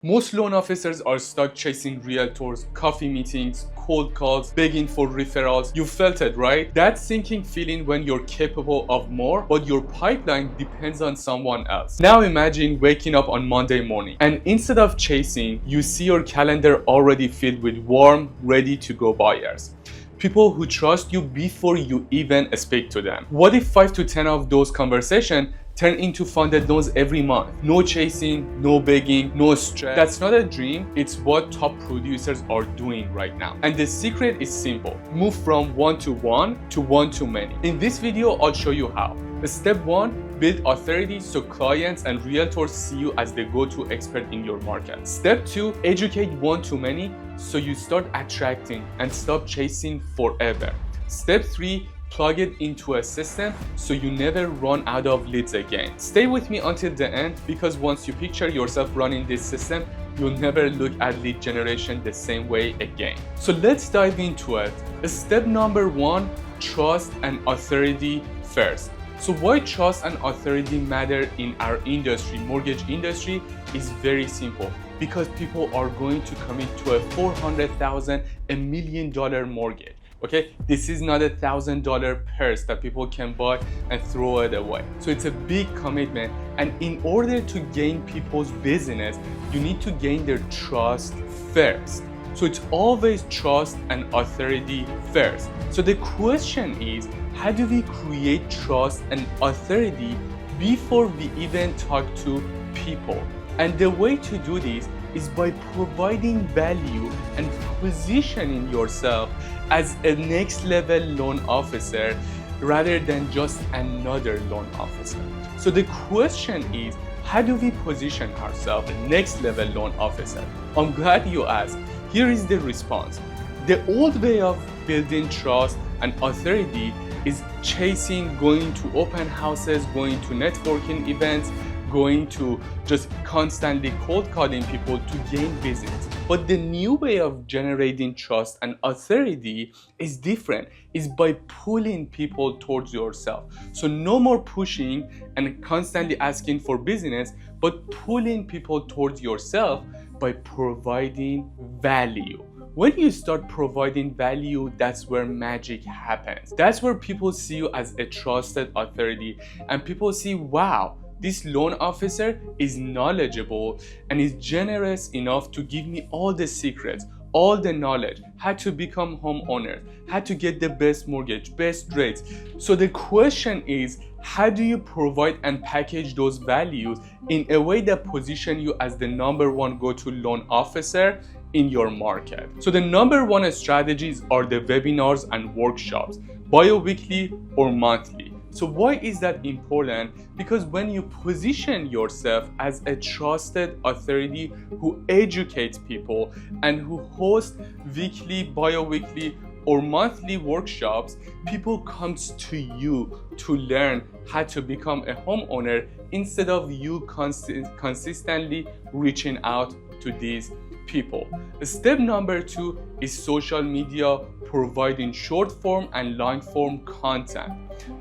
Most loan officers are stuck chasing realtors, coffee meetings, cold calls, begging for referrals. You felt it, right? That sinking feeling when you're capable of more, but your pipeline depends on someone else. Now imagine waking up on Monday morning and instead of chasing, you see your calendar already filled with warm, ready to go buyers. People who trust you before you even speak to them. What if 5 to 10 of those conversations turn into funded loans every month? No chasing, no begging, no stress. That's not a dream, it's what top producers are doing right now. And the secret is simple. Move from one-to-one to one-to-many. In this video, I'll show you how. Step 1, build authority so clients and realtors see you as the go-to expert in your market. Step 2, educate one-to-many so you start attracting and stop chasing forever. Step 3, plug it into a system so you never run out of leads again. Stay with me until the end because once you picture yourself running this system, you'll never look at lead generation the same way again. So let's dive into it. Step number 1, trust and authority first. So why trust and authority matter in our industry, mortgage industry, is very simple. Because people are going to commit to a $400,000, $1 million mortgage. Okay, this is not $1,000 purse that people can buy and throw it away. So it's a big commitment, and in order to gain people's business, you need to gain their trust first. So it's always trust and authority first. So the question is, how do we create trust and authority before we even talk to people? And the way to do this is by providing value and positioning yourself as a next level loan officer rather than just another loan officer. So the question is, how do we position ourselves as next level loan officer? I'm glad you asked. Here is the response. The old way of building trust and authority is chasing, going to open houses, going to networking events, going to just constantly cold calling people to gain business. But the new way of generating trust and authority is different. It's by pulling people towards yourself. So no more pushing and constantly asking for business, but pulling people towards yourself by providing value. When you start providing value, that's where magic happens. That's where people see you as a trusted authority, and people see, wow, this loan officer is knowledgeable and is generous enough to give me all the secrets, all the knowledge, how to become homeowner, how to get the best mortgage, best rates. So the question is, how do you provide and package those values in a way that position you as the number one go-to loan officer in your market? So the number one strategies are the webinars and workshops, bi-weekly or monthly. So why is that important? Because when you position yourself as a trusted authority who educates people and who hosts weekly, bi-weekly or monthly workshops, people comes to you to learn how to become a homeowner instead of you consistently reaching out to these people. Step number 2 is social media, providing short form and long form content.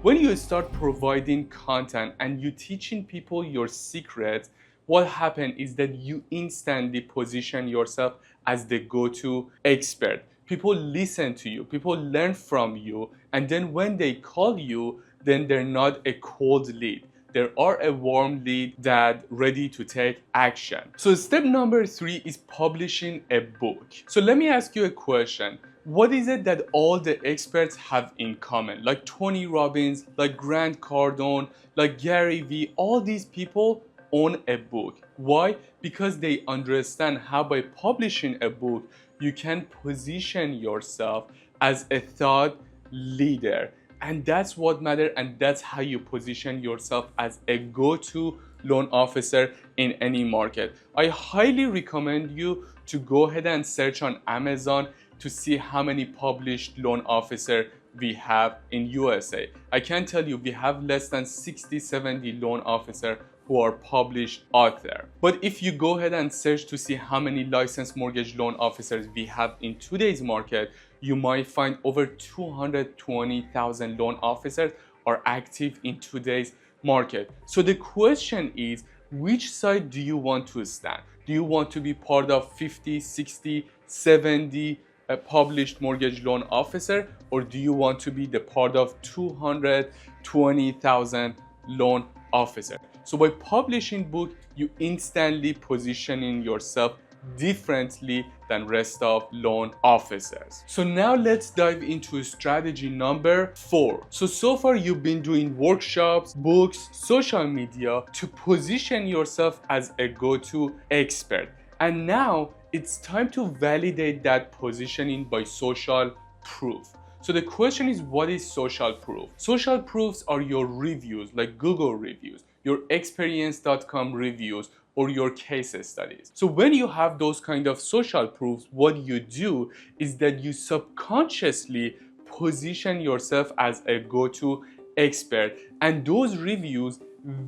When you start providing content and you teaching people your secrets, what happens is that you instantly position yourself as the go-to expert. People listen to you, people learn from you, and then when they call you, then they're not a cold lead. There are a warm lead that ready to take action. So step number 3 is publishing a book. So let me ask you a question. What is it that all the experts have in common? Like Tony Robbins, like Grant Cardone, like Gary Vee, all these people own a book. Why? Because they understand how by publishing a book, you can position yourself as a thought leader. And that's what matters, and that's how you position yourself as a go-to loan officer in any market. I highly recommend you to go ahead and search on Amazon to see how many published loan officers we have in USA. I can tell you we have less than 60-70 loan officers who are published out there. But if you go ahead and search to see how many licensed mortgage loan officers we have in today's market, you might find over 220,000 loan officers are active in today's market. So the question is, which side do you want to stand? Do you want to be part of 50, 60, 70 published mortgage loan officer, or do you want to be the part of 220,000 loan officer? So by publishing book, you instantly positioning yourself differently than rest of loan officers. So now let's dive into strategy number 4. So far you've been doing workshops, books, social media to position yourself as a go-to expert. And now it's time to validate that positioning by social proof. So the question is, what is social proof? Social proofs are your reviews, like Google reviews, your experience.com reviews, or your case studies. So when you have those kind of social proofs, what you do is that you subconsciously position yourself as a go-to expert, and those reviews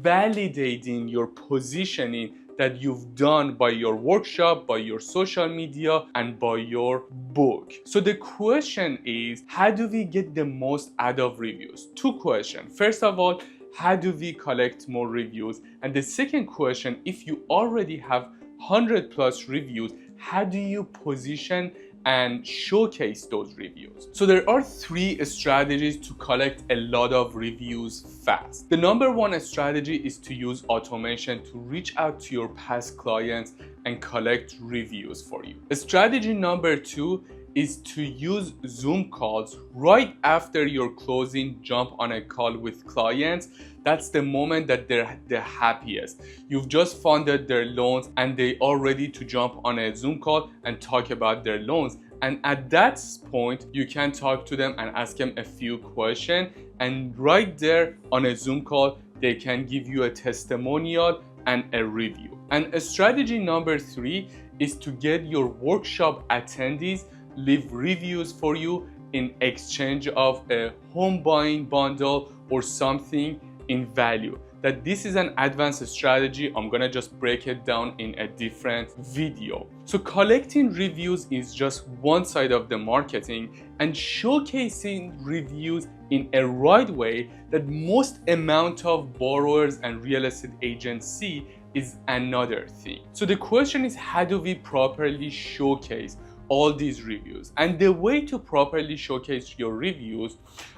validating your positioning that you've done by your workshop, by your social media, and by your book. So the question is, how do we get the most out of reviews? Two questions. First of all, how do we collect more reviews? And the second question, if you already have 100+ reviews, how do you position and showcase those reviews? So there are 3 strategies to collect a lot of reviews fast. The number 1 strategy is to use automation to reach out to your past clients and collect reviews for you. Strategy number 2 is to use Zoom calls right after your closing. Jump on a call with clients. That's the moment that they're the happiest. You've just funded their loans and they are ready to jump on a Zoom call and talk about their loans. And at that point, you can talk to them and ask them a few questions. And right there on a Zoom call, they can give you a testimonial and a review. And strategy number 3 is to get your workshop attendees leave reviews for you in exchange of a home buying bundle or something in value. That this is an advanced strategy. I'm gonna just break it down in a different video. So collecting reviews is just one side of the marketing, and showcasing reviews in a right way that most amount of borrowers and real estate agents see is another thing. So the question is, how do we properly showcase all these reviews? And the way to properly showcase your reviews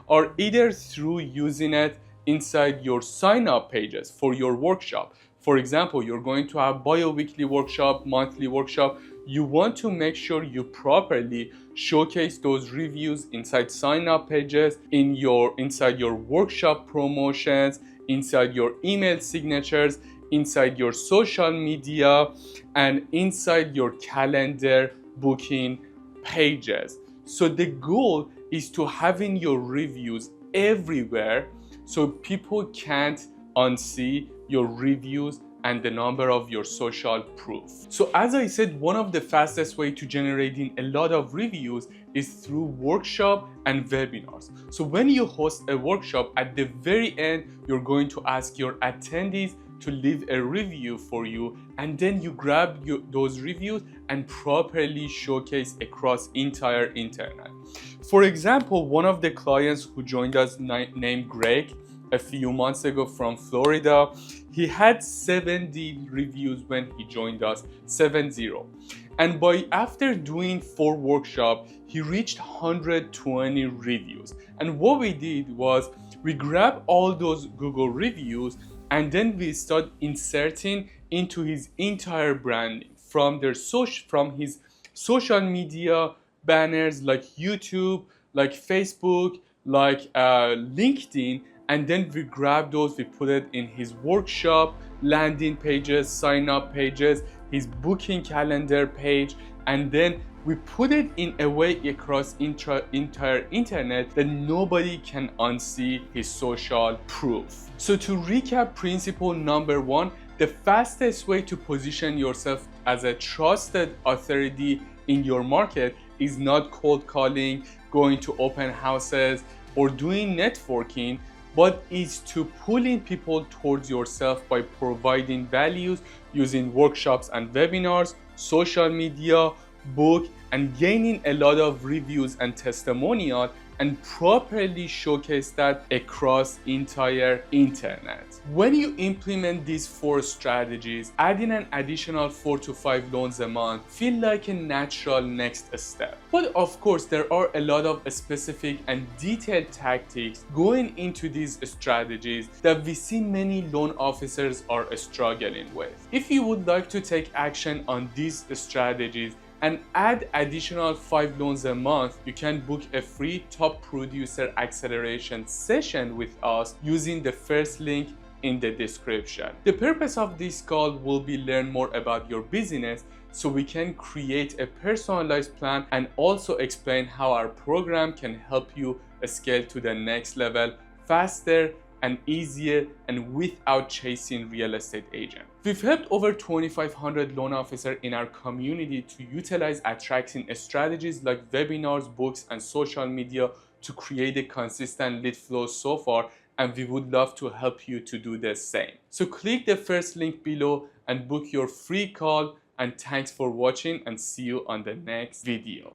are either through using it inside your sign-up pages for your workshop. For example, you're going to have bi-weekly workshop, monthly workshop. You want to make sure you properly showcase those reviews inside sign-up pages, inside your workshop promotions, inside your email signatures, inside your social media, and inside your calendar booking pages. So the goal is to having your reviews everywhere so people can't unsee your reviews and the number of your social proof. So as I said, one of the fastest way to generating a lot of reviews is through workshop and webinars. So when you host a workshop, at the very end, you're going to ask your attendees to leave a review for you, and then you grab those reviews and properly showcase across entire internet. For example, one of the clients who joined us named Greg a few months ago from Florida, he had 70 reviews when he joined us, 70. And after doing 4 workshops, he reached 120 reviews. And what we did was we grabbed all those Google reviews and then we start inserting into his entire branding from his social media banners like YouTube, like Facebook, like LinkedIn, and then we grab those, we put it in his workshop landing pages, sign up pages, his booking calendar page, and then we put it in a way across entire internet that nobody can unsee his social proof. So to recap, principle number 1, the fastest way to position yourself as a trusted authority in your market is not cold calling, going to open houses, or doing networking, but is to pulling people towards yourself by providing values using workshops and webinars, social media, book, and gaining a lot of reviews and testimonials and properly showcase that across entire internet. When you implement these 4 strategies, adding an additional 4 to 5 loans a month feel like a natural next step. But of course, there are a lot of specific and detailed tactics going into these strategies that we see many loan officers are struggling with. If you would like to take action on these strategies and add additional 5 loans a month, you can book a free top producer acceleration session with us using the first link in the description. The purpose of this call will be learn more about your business so we can create a personalized plan and also explain how our program can help you scale to the next level faster and easier and without chasing real estate agent. We've helped over 2,500 loan officers in our community to utilize attracting strategies like webinars, books, and social media to create a consistent lead flow so far, and we would love to help you to do the same. So click the first link below and book your free call, and thanks for watching and see you on the next video.